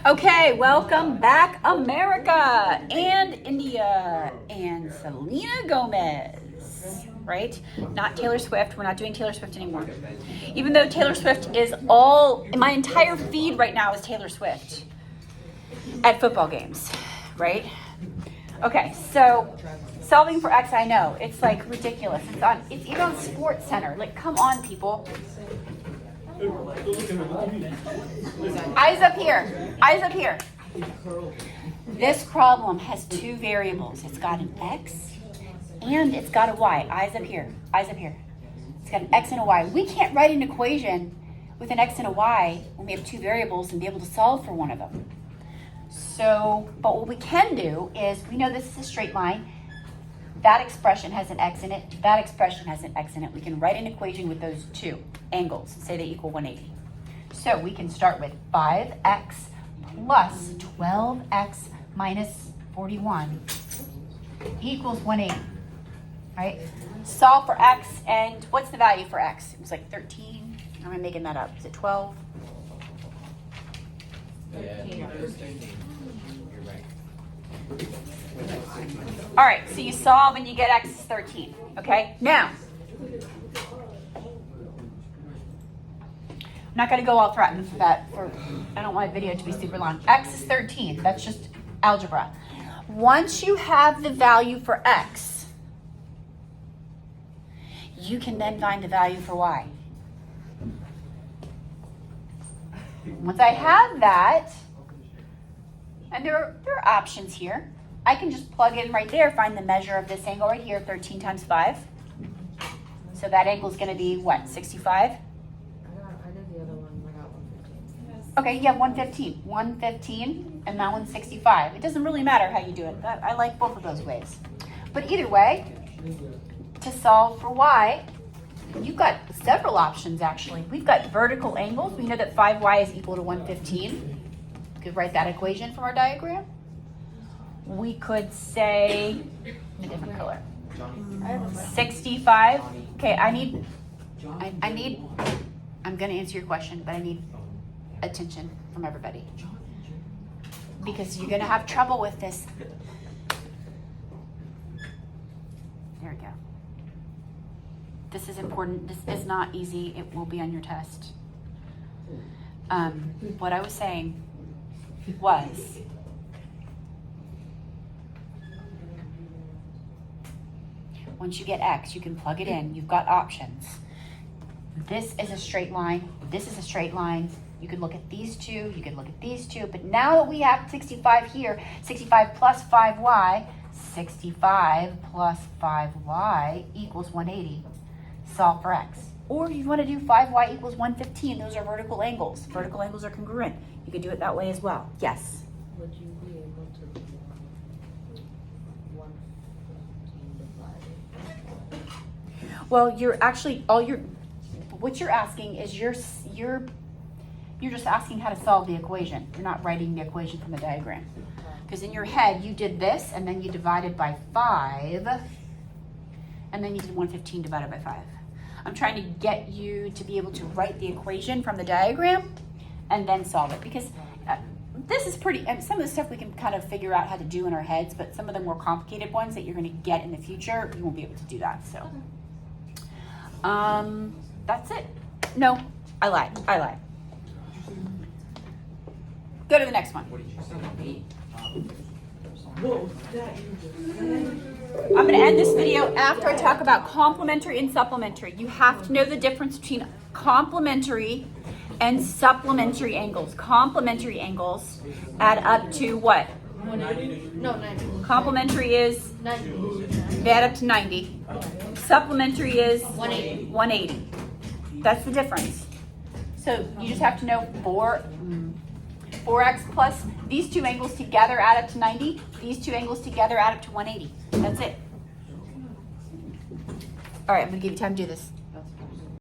Okay, welcome back, America and India and Selena Gomez, right? Not Taylor Swift. We're not doing Taylor Swift anymore. Even though Taylor Swift is my entire feed right now is Taylor Swift at football games, right? Okay, so solving for X, I know, it's like ridiculous. It's even on Sports Center. Like, come on, people. Eyes up here. Eyes up here. This problem has two variables. It's got an X and it's got a Y. Eyes up here. Eyes up here. It's got an X and a Y. We can't write an equation with an X and a Y when we have two variables and be able to solve for one of them. But what we can do is, we know this is a straight line. That expression has an X in it. That expression has an X in it. We can write an equation with those two angles and say they equal 180. So we can start with 5x plus 12x minus 41 equals 180, right? Solve for x, and what's the value for x? It was like 13. Am I making that up? Is it 12? 13. You're right. All right, so you solve and you get x is 13, okay? Now, I'm not going to go all through that. I don't want my video to be super long. X is 13. That's just algebra. Once you have the value for x, you can then find the value for y. Once I have that, and there are options here, I can just plug in right there, find the measure of this angle right here, 13 times 5. So that angle is going to be what, 65? Okay, you have 115. 115, and that one's 65. It doesn't really matter how you do it. I like both of those ways. But either way, to solve for y, you've got several options actually. We've got vertical angles. We know that 5y is equal to 115. We could write that equation from our diagram. We could say, in a different color, 65. Okay, I'm going to answer your question, but I need attention from everybody, because you're going to have trouble with this. There we go. This is important. This is not easy. It will be on your test. What I was saying was, once you get x, you can plug it in. You've got options. This is a straight line. This is a straight line. You could look at these two. You could look at these two. But now that we have 65 here, 65 plus 5y, 65 plus 5y equals 180. Solve for x. Or you want to do 5y equals 115. Those are vertical angles. Vertical angles are congruent. You could do it that way as well. Yes? Would you be able to do 115 divided? Well, you're actually, what you're asking is you're just asking how to solve the equation. You're not writing the equation from the diagram. Because in your head, you did this, and then you divided by 5, and then you did 115 divided by 5. I'm trying to get you to be able to write the equation from the diagram and then solve it. Because this is pretty, and some of the stuff we can kind of figure out how to do in our heads, but some of the more complicated ones that you're going to get in the future, you won't be able to do that. So, that's it. No, I lied. Go to the next one. I'm going to end this video after I talk about complementary and supplementary. You have to know the difference between complementary and supplementary angles. Complementary angles add up to what? 180. No, 90. Complementary is 90. They add up to 90. Supplementary is 180. 180. That's the difference. So you just have to know 4x plus these two angles together add up to 90. These two angles together add up to 180. That's it. All right, I'm going to give you time to do this.